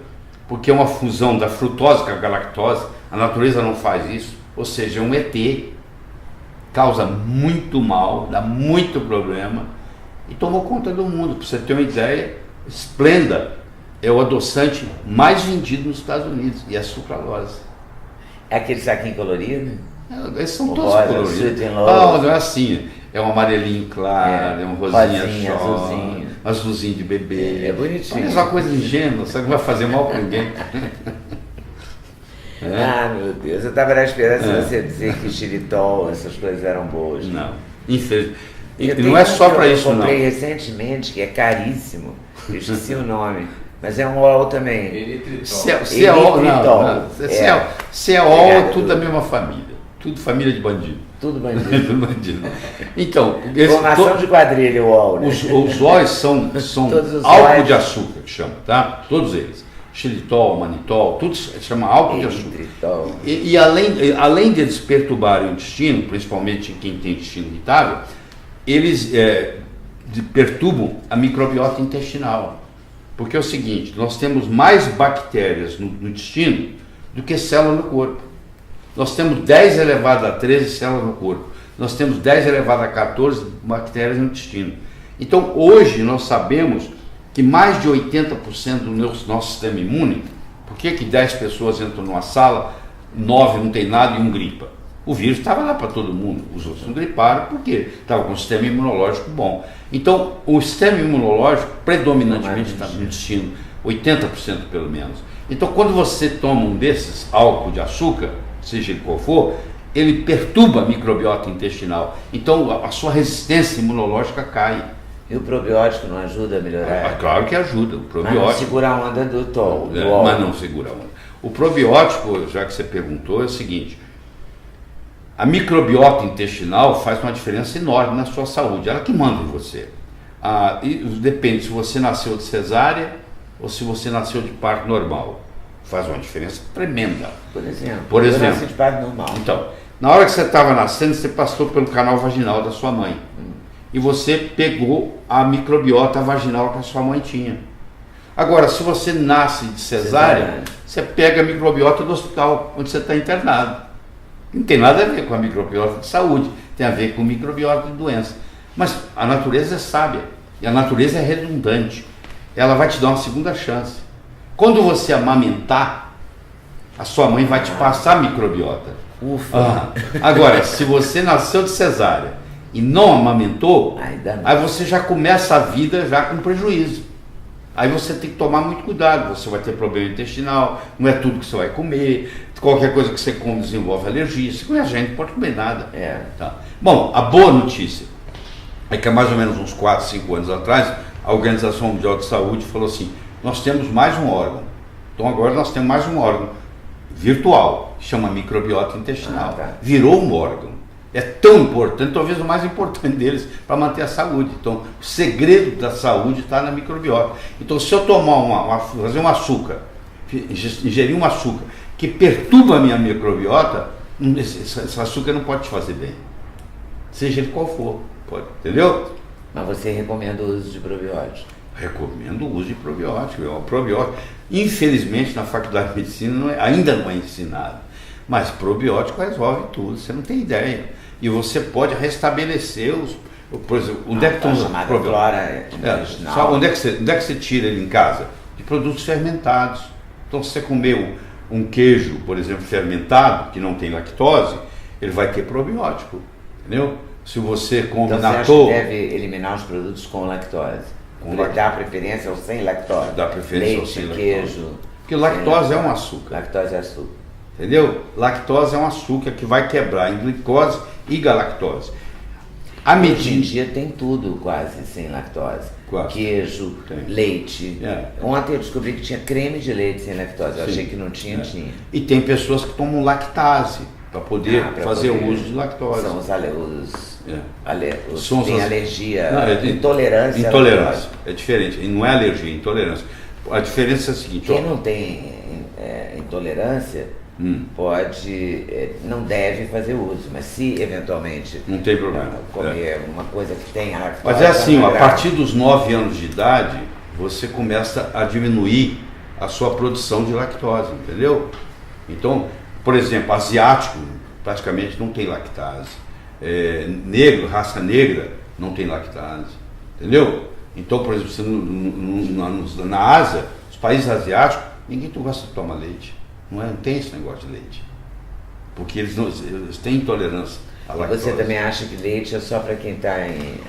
porque é uma fusão da frutose com a galactose. A natureza não faz isso. Ou seja, é um ET. Causa muito mal, dá muito problema. E tomou conta do mundo. Para você ter uma ideia, Splenda é o adoçante mais vendido nos Estados Unidos. E é sucralose. É aquele saquinho colorido? Esses são todos coloridos. Não é assim. É um amarelinho claro, é um rosinha azulzinho de bebê. É bonitinho. É uma coisa ingênua, você não vai fazer mal para ninguém. Ah, meu Deus, eu estava na esperança de você dizer que xilitol, essas coisas eram boas. Não, infelizmente. Não é só para isso, não. Eu comprei recentemente, que é caríssimo, eu esqueci o nome. Mas é um ol também. Eritritol. Se é ol, é tudo da mesma família. Tudo família de bandido. Tudo bandido. Tudo bandido. Então, formação de quadrilha, o ol. Né? Os óis são álcool de açúcar, que chama, tá? Todos eles. Xilitol, manitol, tudo se chama álcool de açúcar. E além deles perturbarem o intestino, principalmente quem tem intestino irritável, eles perturbam a microbiota intestinal. Porque é o seguinte, nós temos mais bactérias no intestino do que células no corpo. Nós temos 10 elevado a 13 células no corpo. Nós temos 10 elevado a 14 bactérias no intestino. Então, hoje, nós sabemos que mais de 80% do nosso sistema imune, por que 10 pessoas entram numa sala, 9 não tem nada e 1 gripa? O vírus estava lá para todo mundo, os outros não griparam porque estava com o sistema imunológico bom. Então, o sistema imunológico predominantemente está no intestino, 80% pelo menos. Então, quando você toma um desses álcool de açúcar, seja ele qual for, ele perturba a microbiota intestinal. Então, a sua resistência imunológica cai. E o probiótico não ajuda a melhorar? Claro que ajuda. O probiótico, mas não segura a onda do tol. Mas não segura a onda. O probiótico, já que você perguntou, é o seguinte: a microbiota intestinal faz uma diferença enorme na sua saúde. Ela que manda em você. E depende se você nasceu de cesárea ou se você nasceu de parto normal. Faz uma diferença tremenda. Por exemplo, eu nasci de parto normal. Então, na hora que você estava nascendo, você passou pelo canal vaginal da sua mãe. E você pegou a microbiota vaginal que a sua mãe tinha. Agora, se você nasce de cesárea, você pega a microbiota do hospital onde você está internado. Não tem nada a ver com a microbiota de saúde, tem a ver com microbiota de doença. Mas a natureza é sábia, e a natureza é redundante. Ela vai te dar uma segunda chance. Quando você amamentar, a sua mãe vai te passar a microbiota. Ufa! Agora, se você nasceu de cesárea e não amamentou, aí você já começa a vida já com prejuízo. Aí você tem que tomar muito cuidado, você vai ter problema intestinal, não é tudo que você vai comer, qualquer coisa que você come desenvolve alergia, você conhece gente, não pode comer nada. Tá? Bom, a boa notícia é que há mais ou menos uns 4, 5 anos atrás, a Organização Mundial de Saúde falou assim, nós temos mais um órgão, então agora nós temos mais um órgão virtual, chama microbiota intestinal, virou um órgão. É tão importante, talvez o mais importante deles, para manter a saúde. Então, o segredo da saúde está na microbiota. Então, se eu tomar fazer um açúcar, ingerir um açúcar que perturba a minha microbiota, esse açúcar não pode te fazer bem. Seja ele qual for, pode, entendeu? Mas você recomenda o uso de probiótico? Recomendo o uso de probiótico. É um probiótico. Infelizmente, na faculdade de medicina ainda não é ensinado. Mas probiótico resolve tudo, você não tem ideia. E você pode restabelecer por exemplo, onde é que estão os probióticos? Onde é que você tira ele em casa? De produtos fermentados. Então, se você comer um queijo, por exemplo, fermentado, que não tem lactose, ele vai ter probiótico, entendeu? Se você come então, natô... Você acha que deve eliminar os produtos com lactose? Dar preferência ao sem lactose? Dá preferência leite, ao sem lactose. Queijo... Porque lactose é um açúcar. Lactose é açúcar. Entendeu? Lactose é um açúcar que vai quebrar em glicose e galactose. Hoje em dia tem tudo quase sem lactose. Quase. Queijo, leite. Ontem eu descobri que tinha creme de leite sem lactose. Eu achei que não tinha, tinha. E tem pessoas que tomam lactase para poder fazer o uso de lactose. São os têm alergia, intolerância. Intolerância. É diferente. E não é alergia, é intolerância. A diferença é a seguinte... Quem não tem intolerância não deve fazer uso, mas se eventualmente não tem problema comer uma coisa que tem lactose... Mas é assim, a partir dos 9 anos de idade, você começa a diminuir a sua produção de lactose, entendeu? Então, por exemplo, asiático praticamente não tem lactase, negro, raça negra, não tem lactase, entendeu? Então, por exemplo, na Ásia, os países asiáticos, ninguém gosta de tomar leite, não tem esse negócio de leite, porque eles têm intolerância à lactose. Você também acha que leite é só para quem está em...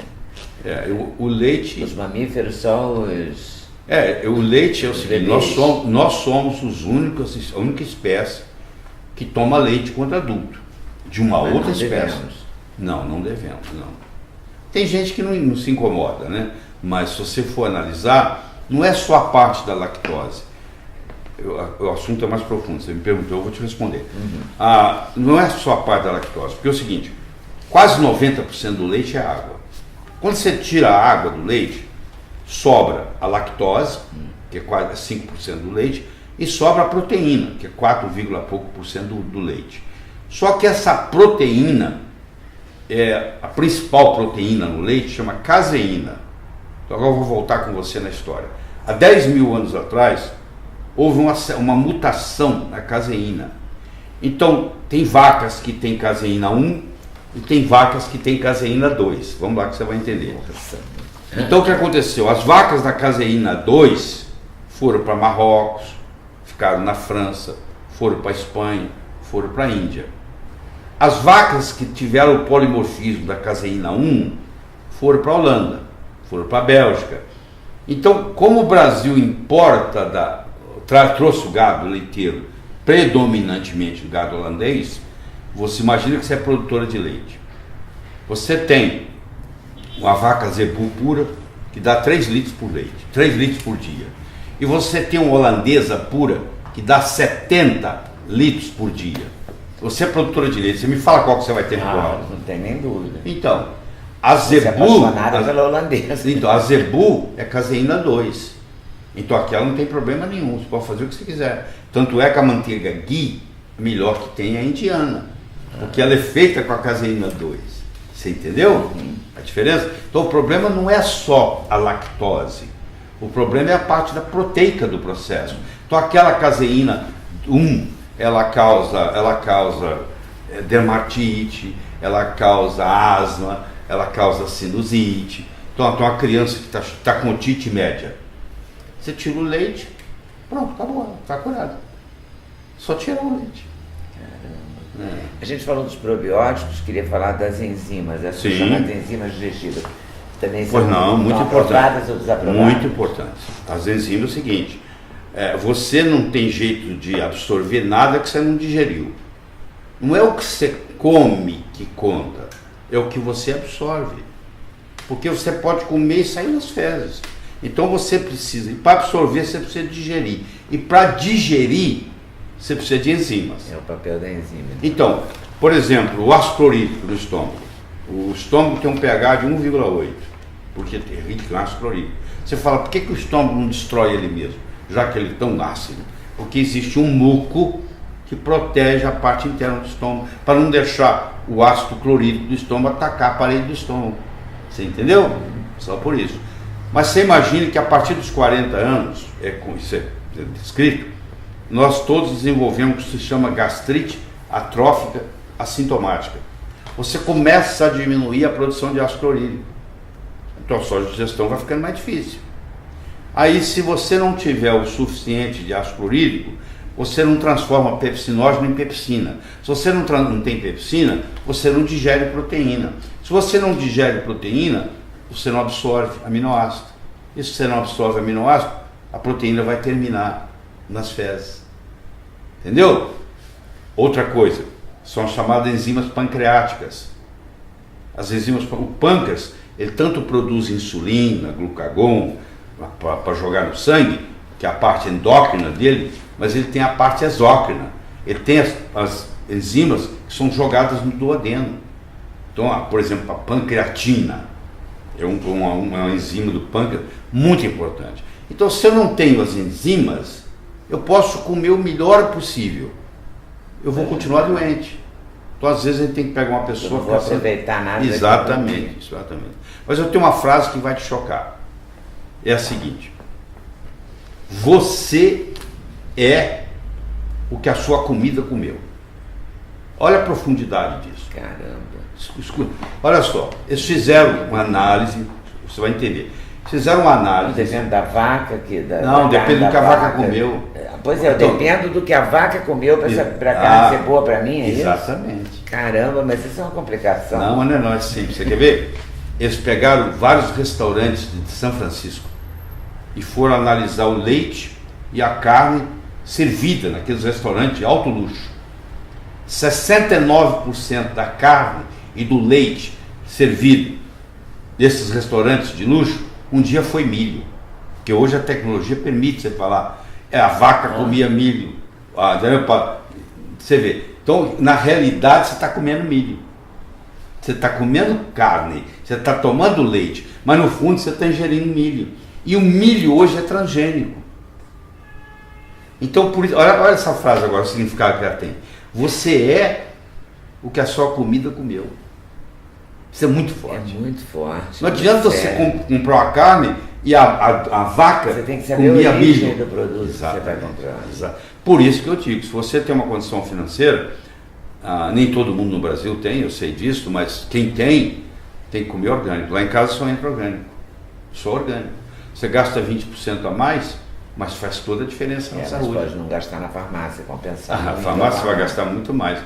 o leite... Os mamíferos são os... o leite é o seguinte, nós somos a única espécie que toma leite quando adulto, de uma outra espécie. Devemos. Não devemos, não. Tem gente que não se incomoda, né? Mas se você for analisar, não é só a parte da lactose. O assunto é mais profundo, você me perguntou, eu vou te responder. Não é só a parte da lactose, porque é o seguinte, quase 90% do leite é água. Quando você tira a água do leite, sobra a lactose, que é quase 5% do leite, e sobra a proteína, que é 4, pouco por cento do leite. Só que essa proteína, a principal proteína no leite, chama caseína. Então agora eu vou voltar com você na história. Há 10 mil anos atrás, houve uma mutação na caseína. Então, tem vacas que têm caseína 1 e tem vacas que têm caseína 2. Vamos lá que você vai entender. Então o que aconteceu? As vacas da caseína 2 foram para Marrocos, ficaram na França, foram para a Espanha, foram para a Índia. As vacas que tiveram o polimorfismo da caseína 1 foram para a Holanda, foram para a Bélgica. Então, como o Brasil importa, trouxe o gado leiteiro, predominantemente o gado holandês, você imagina que você é produtora de leite. Você tem uma vaca zebu pura, que dá 3 litros por leite, 3 litros por dia. E você tem uma holandesa pura, que dá 70 litros por dia. Você é produtora de leite, você me fala qual que você vai ter no curral. Não tem nem dúvida. Então, a zebu... Você é apaixonada pela holandesa. Então, a zebu é caseína 2. Então, aquela não tem problema nenhum, você pode fazer o que você quiser. Tanto é que a manteiga ghee, a melhor que tem é a indiana, porque ela é feita com a caseína 2. Você entendeu a diferença? Então, o problema não é só a lactose. O problema é a parte da proteica do processo. Então, aquela caseína 1, ela causa dermatite, ela causa asma, ela causa sinusite. Então, uma criança que está com otite média, você tira o leite, pronto, acabou, está curado. Só tirar o leite. Caramba. A gente falou dos probióticos, queria falar das enzimas, as chamadas enzimas digestivas. Também são muito aprovadas ou desaprovadas? Muito importantes. As enzimas é o seguinte, você não tem jeito de absorver nada que você não digeriu. Não é o que você come que conta, é o que você absorve. Porque você pode comer e sair nas fezes. Então você precisa, e para absorver você precisa digerir. E para digerir, você precisa de enzimas. É o papel da enzima. Então, por exemplo, o ácido clorídrico no estômago. O estômago tem um pH de 1,8, porque é rico em ácido clorídrico. Você fala, por que o estômago não destrói ele mesmo, já que ele é tão ácido? Porque existe um muco que protege a parte interna do estômago, para não deixar o ácido clorídrico do estômago atacar a parede do estômago. Você entendeu? Só por isso. Mas você imagine que a partir dos 40 anos, isso é descrito, nós todos desenvolvemos o que se chama gastrite atrófica assintomática. Você começa a diminuir a produção de ácido clorídrico. Então a sua digestão vai ficando mais difícil. Aí, se você não tiver o suficiente de ácido clorídrico, você não transforma pepsinógeno em pepsina. Se você não tem pepsina, você não digere proteína. Se você não digere proteína, você não absorve aminoácido. E se você não absorve aminoácido, a proteína vai terminar nas fezes. Entendeu? Outra coisa, são as chamadas enzimas pancreáticas. As enzimas, o pâncreas, ele tanto produz insulina, glucagon, para jogar no sangue, que é a parte endócrina dele, mas ele tem a parte exócrina. Ele tem as enzimas que são jogadas no duodeno. Então, por exemplo, a pancreatina é uma enzima do pâncreas muito importante. Então, se eu não tenho as enzimas, eu posso comer o melhor possível. Eu vou continuar doente. Então, às vezes, a gente tem que pegar uma pessoa... Eu não vou aproveitar nada. Exatamente. Mas eu tenho uma frase que vai te chocar. É a seguinte: você é o que a sua comida comeu. Olha a profundidade disso. Caramba. Escuta. Olha só, eles fizeram uma análise, você vai entender. Fizeram uma análise. Depende da vaca que Não, depende do que a vaca comeu. Pois é, eu dependo do que a vaca comeu para a carne ser boa para mim, é isso? Exatamente. Caramba, mas isso é uma complicação. Não é simples. Você quer ver? Eles pegaram vários restaurantes de São Francisco e foram analisar o leite e a carne servida naqueles restaurantes de alto luxo. 69% da carne e do leite servido desses restaurantes de luxo um dia foi milho. Porque hoje a tecnologia permite você falar, a vaca comia milho. Você vê. Então, na realidade, você está comendo milho. Você está comendo carne, você está tomando leite, mas no fundo você está ingerindo milho. E o milho hoje é transgênico. Então, por isso, olha essa frase agora, o significado que ela tem. Você é o que a sua comida comeu. Isso é muito forte. É muito forte. Não adianta você comprar uma carne e a vaca você tem que saber comia a origem milho. do produto que você vai comprar. Exato. Por isso que eu digo, se você tem uma condição financeira, nem todo mundo no Brasil tem, eu sei disso, mas quem tem que comer orgânico. Lá em casa só entra orgânico. Só orgânico. Você gasta 20% a mais, mas faz toda a diferença na saúde. Mas pode não gastar na farmácia, compensar. Na farmácia você vai gastar muito mais.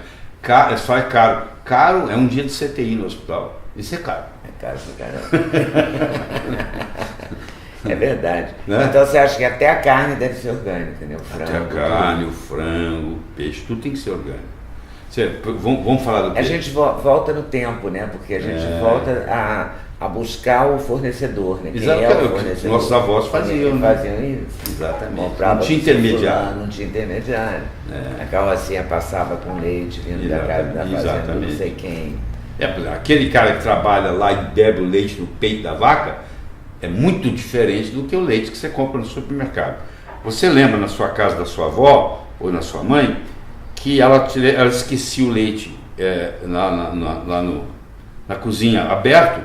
Só é caro. Caro é um dia de CTI no hospital. Isso é caro. É caro pra caramba. É verdade. Né? Então você acha que até a carne deve ser orgânica, né? O frango. Até a carne, o frango, o peixe, tudo tem que ser orgânico. Vamos falar do quê? A gente volta no tempo, né? Porque a gente volta a buscar o fornecedor, né? Quem é o fornecedor? Nossos avós faziam, né? Faziam isso. Exatamente. Comprava não tinha intermediário. Não tinha intermediário. A carrocinha passava com leite vindo da casa da fazenda, não sei quem. Aquele cara que trabalha lá e bebe o leite no peito da vaca é muito diferente do que o leite que você compra no supermercado. Você lembra na sua casa da sua avó ou na sua mãe que ela esquecia o leite lá na cozinha aberto,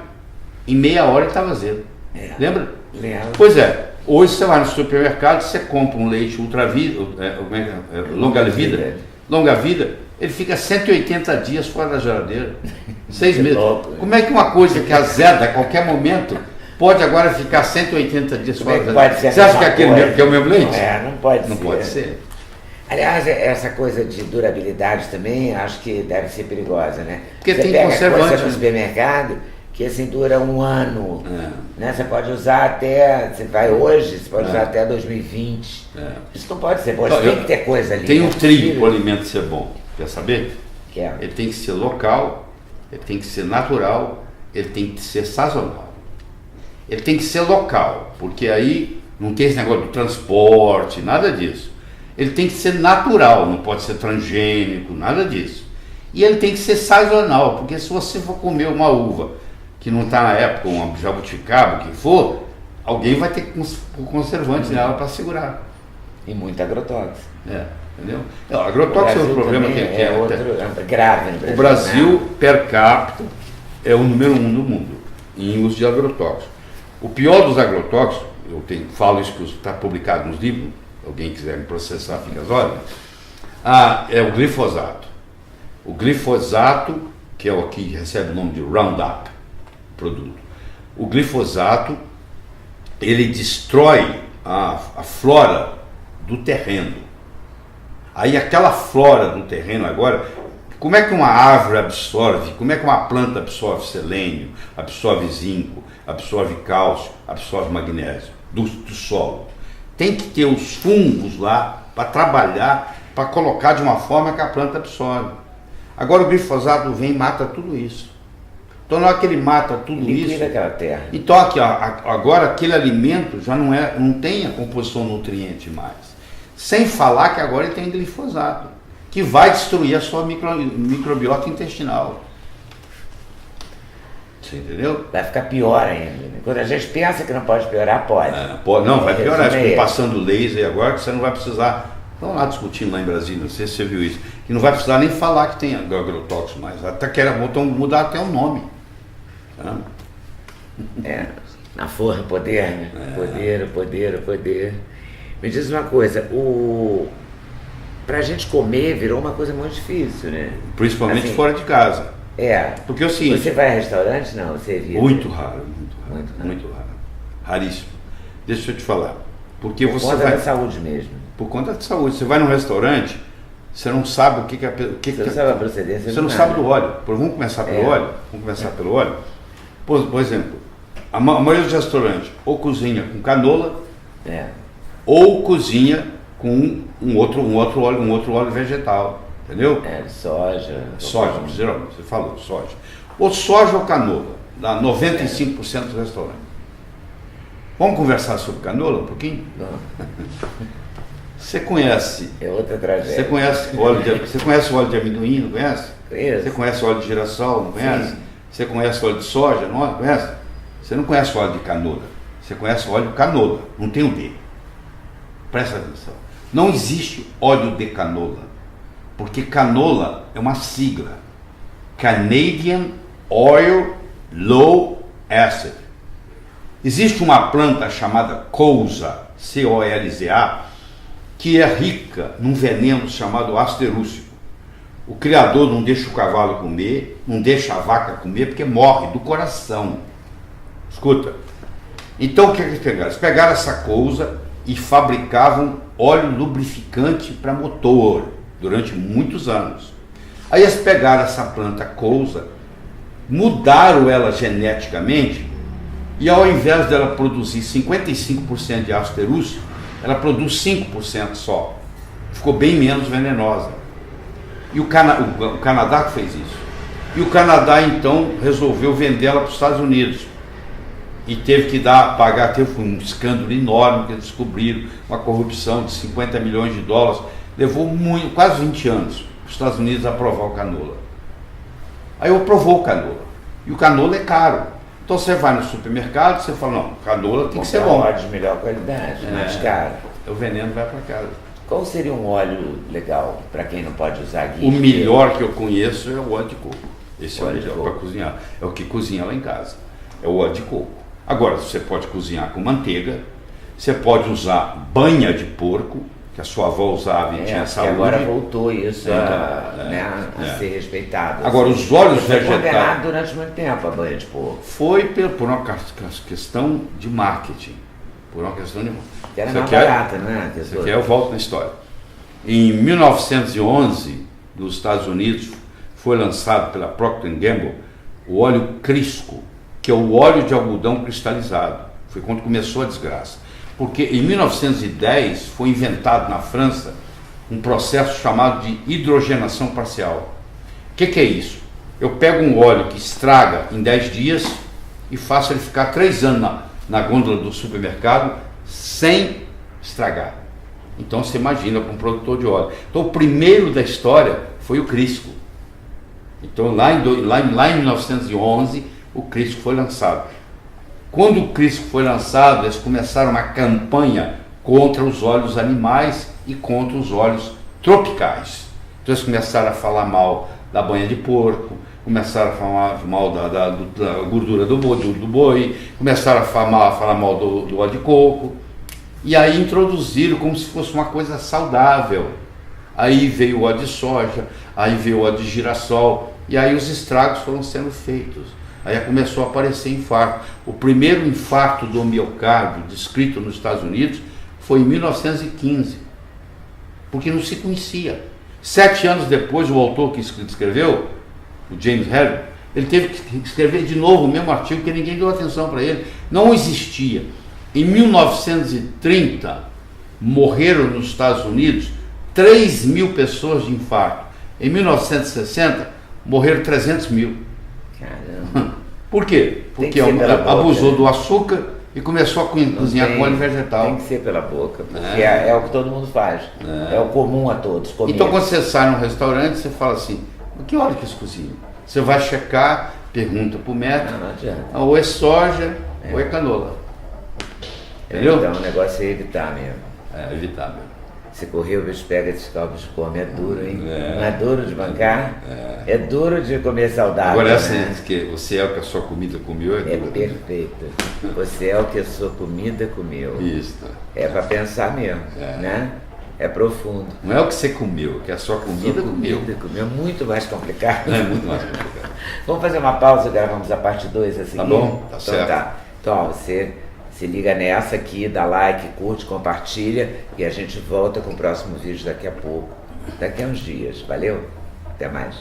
em meia hora ele estava azedo. Lembra? Lembro. Pois é, hoje você vai no supermercado, você compra um leite longa vida, ele fica 180 dias fora da geladeira. 6 meses. Como é que uma coisa que azeda a qualquer momento pode agora ficar 180 dias fora da geladeira? Você acha que é o mesmo leite? Não pode ser. Não pode ser. Aliás, essa coisa de durabilidade também, acho que deve ser perigosa, né? Porque você tem pega conservante coisa no supermercado que assim dura 1 ano, né? Você pode usar até, você vai hoje, você pode usar até 2020. Isso não pode ser bom, tem que ter coisa ali. Tem um trilho para o alimento ser bom, quer saber? Quero. Ele tem que ser local, ele tem que ser natural, ele tem que ser sazonal. Ele tem que ser local, porque aí não tem esse negócio do transporte, nada disso. Ele tem que ser natural, não pode ser transgênico, nada disso. E ele tem que ser sazonal, porque se você for comer uma uva que não está na época, uma jabuticaba, o que for, alguém vai ter que pôr conservante nela para segurar. E muito agrotóxico. Entendeu? Agrotóxico é um problema que é grave no Brasil. O Brasil, per capita, é o número 1 do mundo em uso de agrotóxicos. O pior dos agrotóxicos, falo isso que está publicado nos livros, alguém quiser me processar, fica às horas, é o glifosato. O glifosato, que é o que recebe o nome de Roundup, produto. O glifosato, ele destrói a flora do terreno. Aí aquela flora do terreno agora, como é que uma árvore absorve, como é que uma planta absorve selênio, absorve zinco, absorve cálcio, absorve magnésio do solo? Tem que ter os fungos lá para trabalhar, para colocar de uma forma que a planta absorve. Agora o glifosato vem e mata tudo isso. Então na hora que ele mata tudo isso, aquela terra. Então aqui, agora aquele alimento já não tem a composição nutriente mais. Sem falar que agora ele tem glifosato, que vai destruir a sua microbiota intestinal. Você entendeu? Vai ficar pior ainda. Né? Quando a gente pensa que não pode piorar, pode. Não, vai piorar. Tipo, passando laser agora, que você não vai precisar. Estão lá discutindo lá em Brasília, não sei se você viu isso. Que não vai precisar nem falar que tem agrotóxico mais. Até vão mudar até o nome. Tá? Na forra, poder, né? Poder. Me diz uma coisa, pra gente comer virou uma coisa muito difícil, né? Principalmente assim, fora de casa. Porque é o seguinte... Você vai a restaurante? Não, você evita? Muito raro. Raríssimo. Deixa eu te falar. Porque por você conta vai... da saúde mesmo. Por conta da saúde. Você vai num restaurante, você não sabe você não sabe a procedência. Você não sabe do óleo. Vamos começar pelo óleo? Pelo óleo. Por exemplo, a maioria dos restaurantes ou cozinha com canola, ou cozinha com um outro óleo vegetal. Entendeu? Soja. Soja, geralmente, você falou, soja. Ou soja ou canola, dá 95% dos restaurantes. Vamos conversar sobre canola um pouquinho? Não. Você conhece... É outra tragédia. Você conhece o óleo de amendoim, não conhece? Conheço. Você conhece o óleo de girassol, não conhece? Sim. Você conhece o óleo de soja, não conhece? Você não conhece o óleo de canola. Você conhece o óleo de canola, não tem o D. Presta atenção. Não existe óleo de canola. Porque canola é uma sigla. Canadian Oil Low Acid. Existe uma planta chamada colza, C-O-L-Z-A, que é rica num veneno chamado ácido rússico. O criador não deixa o cavalo comer, não deixa a vaca comer, porque morre do coração. Escuta. Então o que eles pegaram? Eles pegaram essa colza e fabricavam óleo lubrificante para motor durante muitos anos. Aí eles pegaram essa planta colza, mudaram ela geneticamente, e ao invés dela produzir 55% de ácido rússico, ela produz 5% só. Ficou bem menos venenosa. E o Canadá que fez isso. E o Canadá então resolveu vender ela para os Estados Unidos. E teve que teve um escândalo enorme que eles descobriram, uma corrupção de 50 milhões de dólares. Levou quase 20 anos os Estados Unidos a aprovar o canola. Aí aprovou o canola. E o canola é caro. Então você vai no supermercado, você fala, não, canola tem que ser bom. Um óleo de melhor qualidade, mais caro. O veneno vai para casa. Qual seria um óleo legal para quem não pode usar guia? O melhor que eu conheço é o óleo de coco. Esse é o melhor para cozinhar. É o que cozinha lá em casa. É o óleo de coco. Agora, você pode cozinhar com manteiga, você pode usar banha de porco, que a sua avó usava e tinha saúde. Agora voltou isso a ser respeitado. Agora, os óleos vegetais... Foi condenado durante muito tempo a banha de porco. Foi por uma questão de marketing. Que era mais barata, né? Isso aqui eu volto na história. Em 1911, nos Estados Unidos, foi lançado pela Procter & Gamble o óleo Crisco, que é o óleo de algodão cristalizado. Foi quando começou a desgraça. Porque em 1910 foi inventado na França um processo chamado de hidrogenação parcial. O que é isso? Eu pego um óleo que estraga em 10 dias e faço ele ficar 3 anos na gôndola do supermercado sem estragar. Então você imagina para um produtor de óleo. Então o primeiro da história foi o Crisco. Então lá em 1911 o Crisco foi lançado. Quando o Crisco foi lançado, eles começaram uma campanha contra os óleos animais e contra os óleos tropicais. Então eles começaram a falar mal da banha de porco, começaram a falar mal da gordura do boi, começaram a falar mal do óleo de coco, e aí introduziram como se fosse uma coisa saudável. Aí veio o óleo de soja, aí veio o óleo de girassol, e aí os estragos foram sendo feitos. Aí começou a aparecer infarto. O primeiro infarto do miocárdio descrito nos Estados Unidos foi em 1915, porque não se conhecia. 7 anos depois, o autor que escreveu, o James Harry, ele teve que escrever de novo o mesmo artigo, que ninguém deu atenção para ele. Não existia. Em 1930, morreram nos Estados Unidos 3 mil pessoas de infarto. Em 1960, morreram 300 mil. Caramba. Por quê? Porque abusou do açúcar e começou a cozinhar com óleo vegetal. Tem que ser pela boca, porque é o que todo mundo faz. É o comum a todos. Então quando você sai num restaurante, você fala assim, que óleo que eles cozinham? Você vai checar, pergunta por metro. Não adianta. Ou é soja, ou é canola. Entendeu? Então o negócio é evitar mesmo. É evitável. Se correr, o bicho pega, descalça, o bicho come, é duro, hein? É. Não é duro de bancar? É duro de comer saudável. Agora essa né? diz que o céu que a sua comida comeu é É duro. perfeito. Você é o que a sua comida comeu. Isso. É para pensar mesmo, né? É profundo. Não é o que você comeu, que a sua comida comeu. Comeu muito mais complicado. É muito mais complicado. Vamos fazer uma pausa e gravamos a parte 2 assim. Tá bom? Tá Então certo. tá. Então, ó, você se liga nessa aqui, dá like, curte, compartilha e a gente volta com o próximo vídeo daqui a pouco. Daqui a uns dias. Valeu? Até mais.